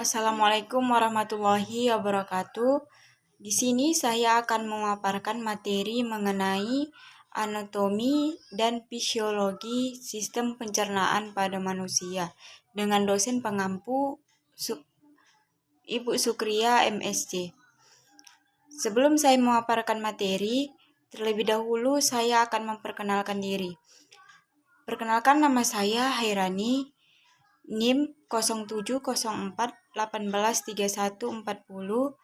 Assalamualaikum warahmatullahi wabarakatuh. Di sini saya akan memaparkan materi mengenai anatomi dan fisiologi sistem pencernaan pada manusia dengan dosen pengampu Ibu Sukria MSc. Sebelum saya memaparkan materi, terlebih dahulu saya akan memperkenalkan diri. Perkenalkan, nama saya Hairani, NIM 0704183140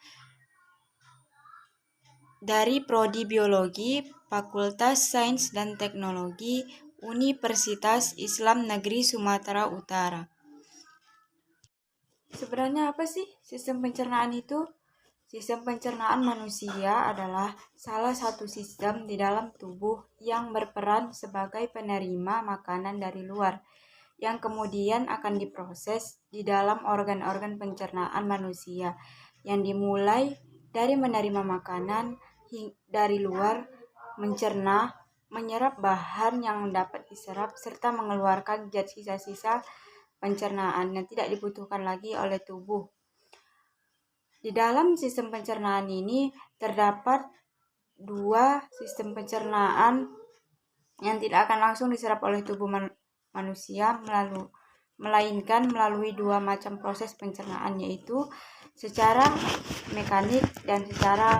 dari Prodi Biologi, Fakultas Sains dan Teknologi, Universitas Islam Negeri Sumatera Utara. Sebenarnya apa sih sistem pencernaan itu? Sistem pencernaan manusia adalah salah satu sistem di dalam tubuh yang berperan sebagai penerima makanan dari luar, yang kemudian akan diproses di dalam organ-organ pencernaan manusia, yang dimulai dari menerima makanan dari luar, mencerna, menyerap bahan yang dapat diserap, serta mengeluarkan zat sisa-sisa pencernaan yang tidak dibutuhkan lagi oleh tubuh. Di dalam sistem pencernaan ini terdapat dua sistem pencernaan yang tidak akan langsung diserap oleh tubuh manusia, melainkan melalui dua macam proses pencernaan, yaitu secara mekanik dan secara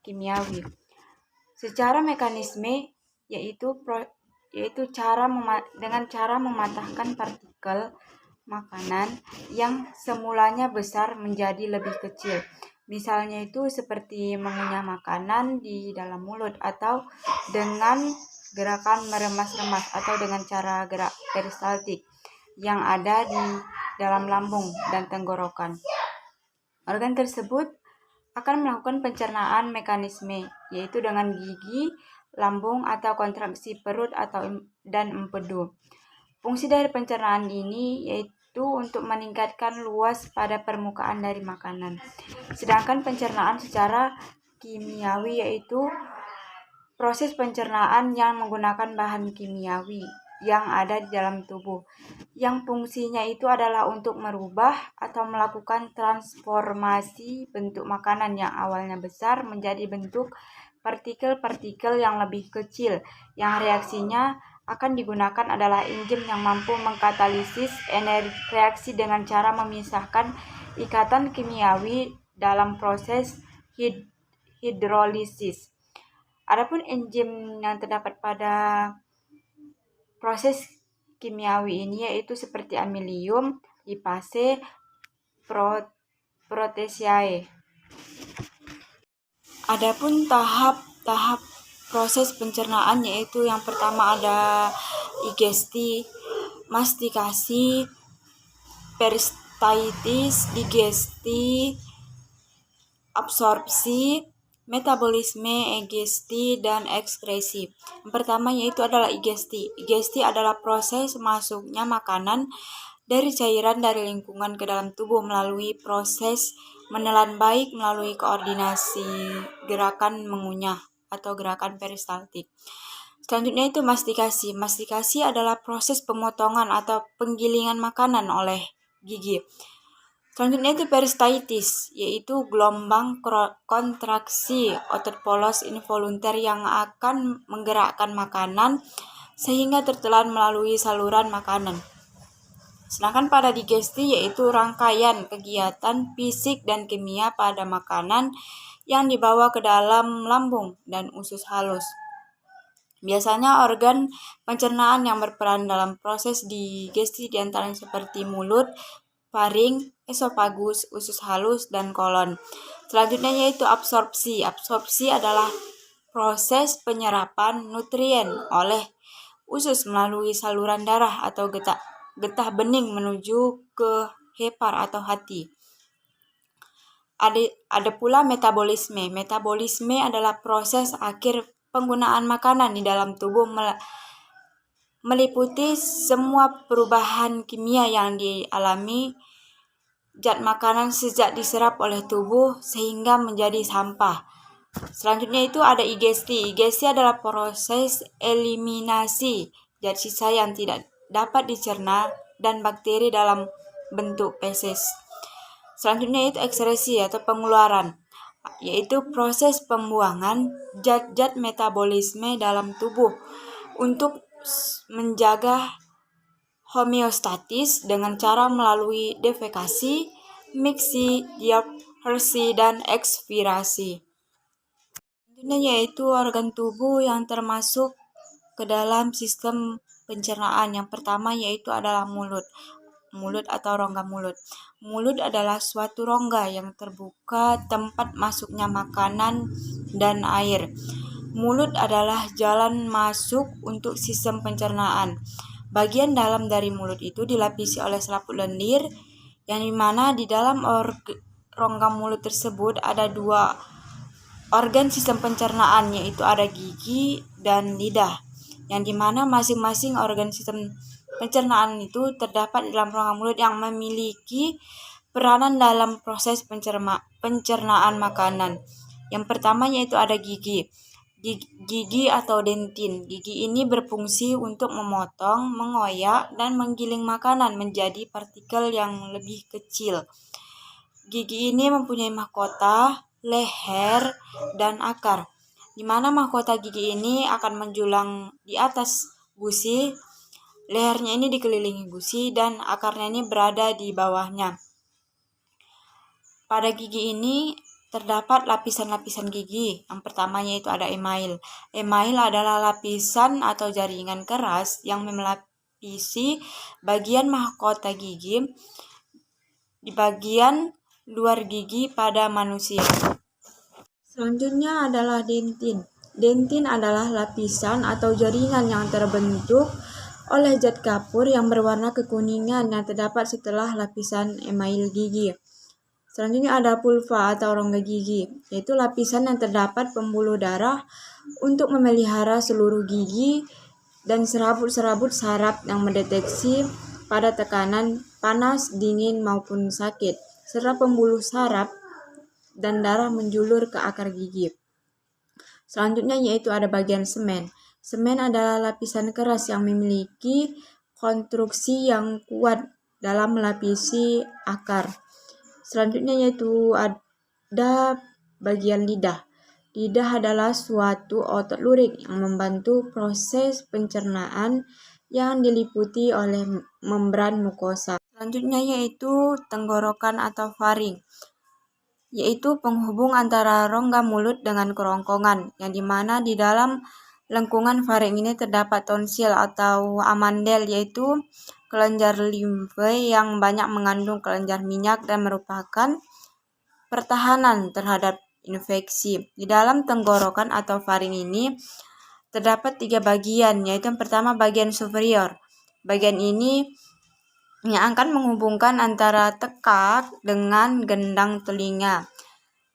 kimiawi. Secara mekanisme yaitu dengan cara mematahkan partikel makanan yang semulanya besar menjadi lebih kecil. Misalnya itu seperti mengunyah makanan di dalam mulut, atau dengan gerakan meremas-remas, atau dengan cara gerak peristaltik yang ada di dalam lambung dan tenggorokan. Organ tersebut akan melakukan pencernaan mekanisme, yaitu dengan gigi, lambung, atau kontraksi perut dan empedu. Fungsi dari pencernaan ini yaitu untuk meningkatkan luas pada permukaan dari makanan. Sedangkan pencernaan secara kimiawi yaitu proses pencernaan yang menggunakan bahan kimiawi yang ada di dalam tubuh, yang fungsinya itu adalah untuk merubah atau melakukan transformasi bentuk makanan yang awalnya besar menjadi bentuk partikel-partikel yang lebih kecil, yang reaksinya akan digunakan adalah enzim yang mampu mengkatalisis reaksi dengan cara memisahkan ikatan kimiawi dalam proses hidrolisis. Adapun enzim yang terdapat pada proses kimiawi ini yaitu seperti amilium, lipase, proteaceae. Adapun tahap proses pencernaan yaitu yang pertama ada digesti, mastikasi, peristaltis, digesti, absorpsi, metabolisme, egesti, dan ekskresi. Yang pertama yaitu adalah digesti. Digesti adalah proses masuknya makanan dari cairan dari lingkungan ke dalam tubuh melalui proses menelan baik melalui koordinasi gerakan mengunyah atau gerakan peristaltik. Selanjutnya itu mastikasi. Mastikasi adalah proses pemotongan atau penggilingan makanan oleh gigi. Selanjutnya itu peristaltis, yaitu gelombang kontraksi otot polos involunter yang akan menggerakkan makanan sehingga tertelan melalui saluran makanan. Sedangkan pada digesti yaitu rangkaian kegiatan fisik dan kimia pada makanan yang dibawa ke dalam lambung dan usus halus. Biasanya organ pencernaan yang berperan dalam proses digesti diantaranya seperti mulut, faring, esofagus, usus halus, dan kolon. Selanjutnya yaitu absorpsi. Absorpsi adalah proses penyerapan nutrien oleh usus melalui saluran darah atau getah bening menuju ke hepar atau hati. Ada pula metabolisme. Metabolisme adalah proses akhir penggunaan makanan di dalam tubuh, meliputi semua perubahan kimia yang dialami zat makanan sejak diserap oleh tubuh sehingga menjadi sampah. Selanjutnya itu ada igesti. Igesti adalah proses eliminasi zat sisa yang tidak dapat dicerna dan bakteri dalam bentuk feses. Selanjutnya itu ekskresi atau pengeluaran, yaitu proses pembuangan zat-zat metabolisme dalam tubuh untuk menjaga homeostatis dengan cara melalui defekasi, miksi, diaphragma, dan ekspirasi. Selanjutnya yaitu organ tubuh yang termasuk ke dalam sistem pencernaan. Yang pertama yaitu adalah mulut atau rongga mulut. Mulut adalah suatu rongga yang terbuka tempat masuknya makanan dan air. Mulut adalah jalan masuk untuk sistem pencernaan. Bagian dalam dari mulut itu dilapisi oleh selaput lendir, yang dimana di dalam rongga mulut tersebut ada dua organ sistem pencernaan, yaitu ada gigi dan lidah, yang dimana masing-masing organ sistem pencernaan itu terdapat dalam rongga mulut yang memiliki peranan dalam proses pencernaan makanan. Yang pertama yaitu ada gigi. Gigi atau dentin. Gigi ini berfungsi untuk memotong, mengoyak, dan menggiling makanan menjadi partikel yang lebih kecil. Gigi ini mempunyai mahkota, leher, dan akar, di mana mahkota gigi ini akan menjulang di atas gusi. Lehernya ini dikelilingi gusi dan akarnya ini berada di bawahnya. Pada gigi ini terdapat lapisan-lapisan gigi. Yang pertamanya itu ada email. Email adalah lapisan atau jaringan keras yang melapisi bagian mahkota gigi di bagian luar gigi pada manusia. Selanjutnya adalah dentin. Dentin adalah lapisan atau jaringan yang terbentuk oleh zat kapur yang berwarna kekuningan yang terdapat setelah lapisan email gigi. Selanjutnya ada pulpa atau rongga gigi, yaitu lapisan yang terdapat pembuluh darah untuk memelihara seluruh gigi dan serabut-serabut saraf yang mendeteksi pada tekanan panas, dingin, maupun sakit, serta pembuluh saraf dan darah menjulur ke akar gigi. Selanjutnya yaitu ada bagian semen. Semen adalah lapisan keras yang memiliki konstruksi yang kuat dalam melapisi akar. Selanjutnya yaitu ada bagian lidah. Lidah adalah suatu otot lurik yang membantu proses pencernaan yang diliputi oleh membran mukosa. Selanjutnya yaitu tenggorokan atau faring, yaitu penghubung antara rongga mulut dengan kerongkongan, yang dimana di dalam lengkungan faring ini terdapat tonsil atau amandel, yaitu kelenjar limfe yang banyak mengandung kelenjar minyak dan merupakan pertahanan terhadap infeksi. Di dalam tenggorokan atau faring ini terdapat 3 bagian, yaitu yang pertama bagian superior. Bagian ini yang akan menghubungkan antara tekak dengan gendang telinga.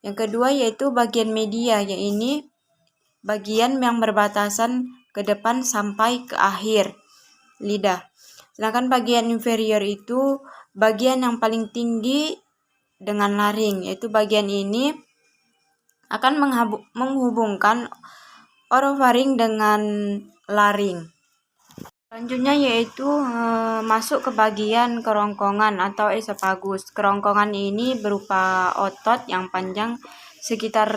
Yang kedua yaitu bagian media, yaitu bagian yang berbatasan ke depan sampai ke akhir lidah. Sedangkan bagian inferior itu bagian yang paling tinggi dengan laring, yaitu bagian ini akan menghubungkan orofaring dengan laring. Selanjutnya yaitu masuk ke bagian kerongkongan atau esofagus. Kerongkongan ini berupa otot yang panjang sekitar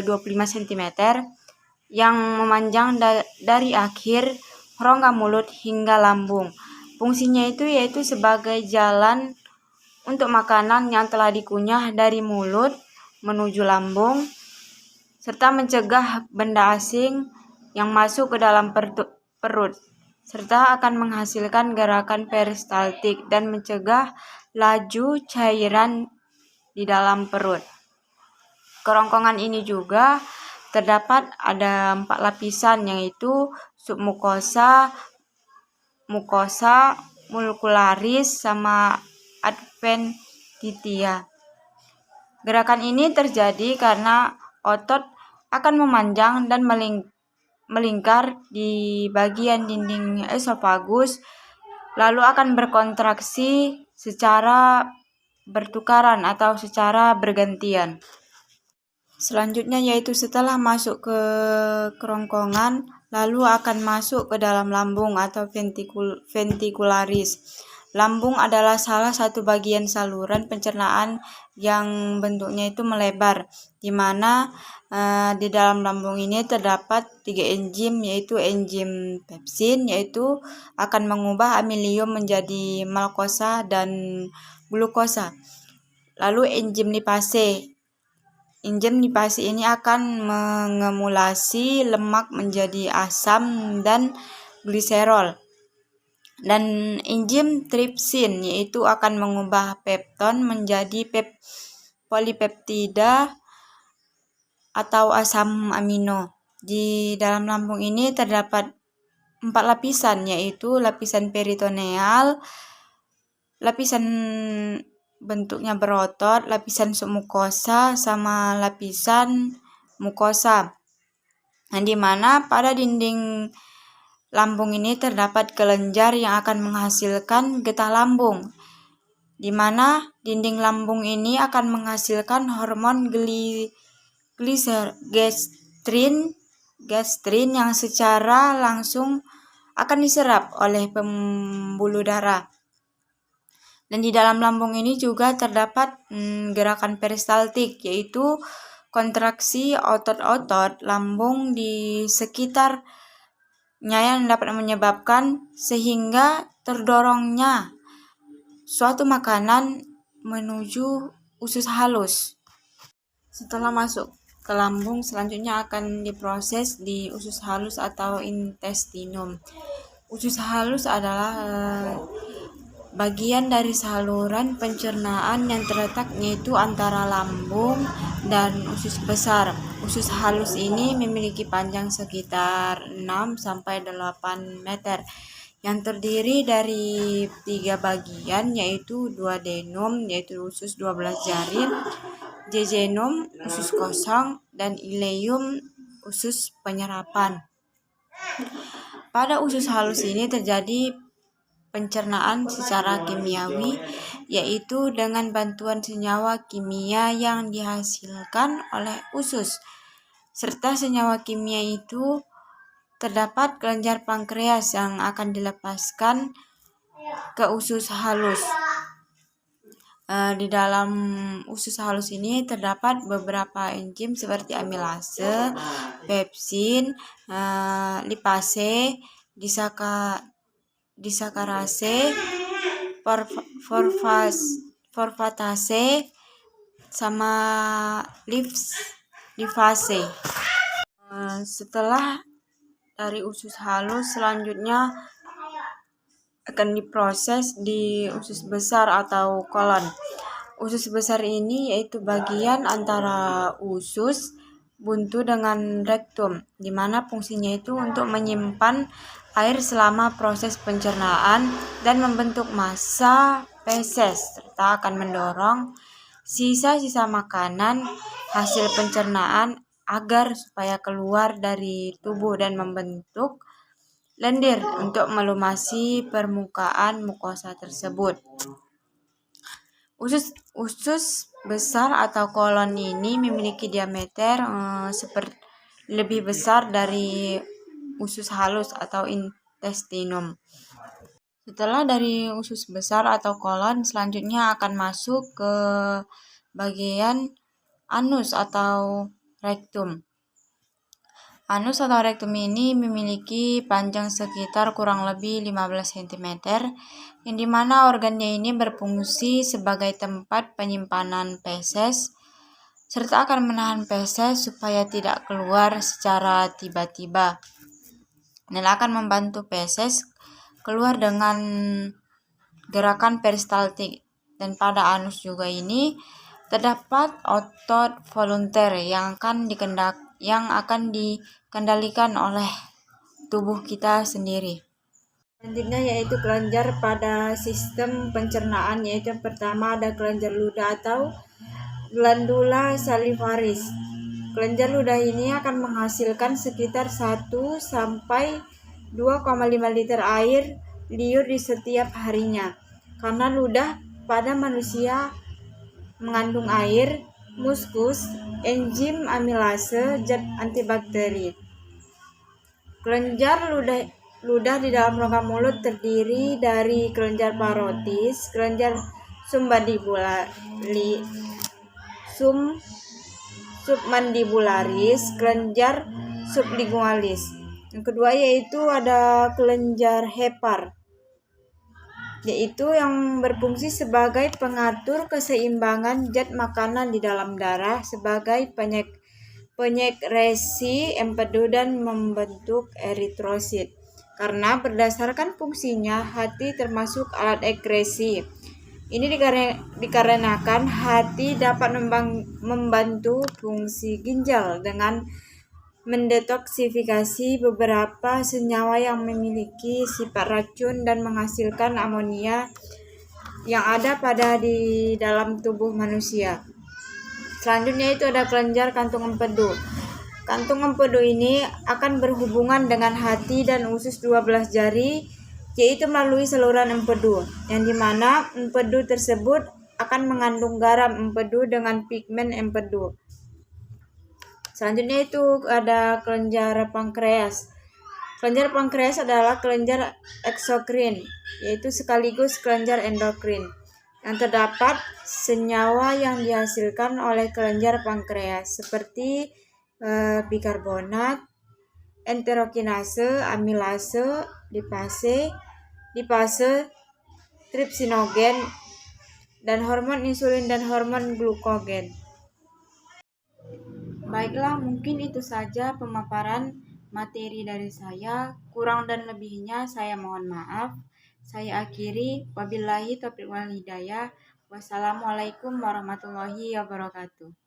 25 cm yang memanjang dari akhir rongga mulut hingga lambung. Fungsinya itu yaitu sebagai jalan untuk makanan yang telah dikunyah dari mulut menuju lambung, serta mencegah benda asing yang masuk ke dalam perut, serta akan menghasilkan gerakan peristaltik dan mencegah laju cairan di dalam perut. Kerongkongan ini juga terdapat ada 4 lapisan, yaitu submukosa, mukosa, mulcularis, sama adventitia. Gerakan ini terjadi karena otot akan memanjang dan melingkar di bagian dinding esofagus, lalu akan berkontraksi secara bertukaran atau secara bergantian. Selanjutnya yaitu setelah masuk ke kerongkongan, lalu akan masuk ke dalam lambung atau ventricularis. Lambung adalah salah satu bagian saluran pencernaan yang bentuknya itu melebar, di mana di dalam lambung ini terdapat 3 enzim, yaitu enzim pepsin, yaitu akan mengubah amilium menjadi malkosa dan glukosa. Lalu enzim lipase. Enzim lipase ini akan mengemulasi lemak menjadi asam dan gliserol. Dan enzim tripsin yaitu akan mengubah pepton menjadi polipeptida atau asam amino. Di dalam lambung ini terdapat 4 lapisan, yaitu lapisan peritoneal, lapisan bentuknya berotot, lapisan submukosa, sama lapisan mukosa. Nah, di mana pada dinding lambung ini terdapat kelenjar yang akan menghasilkan getah lambung, di mana dinding lambung ini akan menghasilkan hormon gastrin yang secara langsung akan diserap oleh pembuluh darah. Dan di dalam lambung ini juga terdapat gerakan peristaltik, yaitu kontraksi otot-otot lambung di sekitarnya yang dapat menyebabkan sehingga terdorongnya suatu makanan menuju usus halus. Setelah masuk ke lambung, selanjutnya akan diproses di usus halus atau intestinum. Usus halus adalah bagian dari saluran pencernaan yang terletaknya itu antara lambung dan usus besar. Usus halus ini memiliki panjang sekitar 6-8 meter, yang terdiri dari 3 bagian, yaitu duodenum, yaitu usus 12 jari, jejunum, usus kosong, dan ileum, usus penyerapan. Pada usus halus ini terjadi pencernaan secara kimiawi, yaitu dengan bantuan senyawa kimia yang dihasilkan oleh usus. Serta senyawa kimia itu terdapat kelenjar pankreas yang akan dilepaskan ke usus halus. Di dalam usus halus ini terdapat beberapa enzim seperti amilase, pepsin, lipase, disakarase, forfatase, sama lipase. Setelah dari usus halus, selanjutnya akan diproses di usus besar atau kolon. Usus besar ini yaitu bagian antara usus buntu dengan rektum, di mana fungsinya itu untuk menyimpan air selama proses pencernaan dan membentuk massa feses, serta akan mendorong sisa-sisa makanan hasil pencernaan agar supaya keluar dari tubuh dan membentuk lendir untuk melumasi permukaan mukosa tersebut. Usus besar atau kolon ini memiliki diameter lebih besar dari usus halus atau intestinum. Setelah dari usus besar atau kolon, selanjutnya akan masuk ke bagian anus atau rektum. Anus atau rektum ini memiliki panjang sekitar kurang lebih 15 cm, yang dimana organnya ini berfungsi sebagai tempat penyimpanan feses, serta akan menahan feses supaya tidak keluar secara tiba-tiba, dan akan membantu feses keluar dengan gerakan peristaltik. Dan pada anus juga ini terdapat otot volunteer yang akan dikendalikan oleh tubuh kita sendiri. Selanjutnya yaitu kelenjar pada sistem pencernaan, yaitu yang pertama ada kelenjar ludah atau glandula salivaris. Kelenjar ludah ini akan menghasilkan sekitar 1-2,5 liter air liur di setiap harinya. Karena ludah pada manusia mengandung air, muskus, enzim amilase, zat antibakteri. Kelenjar ludah di dalam rongga mulut terdiri dari kelenjar parotis, kelenjar submandibularis, kelenjar sublingualis. Yang kedua yaitu ada kelenjar hepar, yaitu yang berfungsi sebagai pengatur keseimbangan zat makanan di dalam darah sebagai penyekresi empedu dan membentuk eritrosit. Karena berdasarkan fungsinya, hati termasuk alat ekskresi. Ini dikarenakan hati dapat membantu fungsi ginjal dengan mendetoksifikasi beberapa senyawa yang memiliki sifat racun dan menghasilkan amonia yang ada di dalam tubuh manusia. Selanjutnya itu ada kelenjar kantung empedu. Kantung empedu ini akan berhubungan dengan hati dan usus 12 jari, yaitu melalui saluran empedu, yang dimana empedu tersebut akan mengandung garam empedu dengan pigmen empedu. Selanjutnya itu ada kelenjar pankreas. Kelenjar pankreas adalah kelenjar eksokrin, yaitu sekaligus kelenjar endokrin, yang terdapat senyawa yang dihasilkan oleh kelenjar pankreas seperti bikarbonat, enterokinase, amilase, lipase, tripsinogen, dan hormon insulin dan hormon glukogen. Baiklah, mungkin itu saja pemaparan materi dari saya. Kurang dan lebihnya saya mohon maaf. Saya akhiri. Wabillahi taufiq wal hidayah. Wassalamualaikum warahmatullahi wabarakatuh.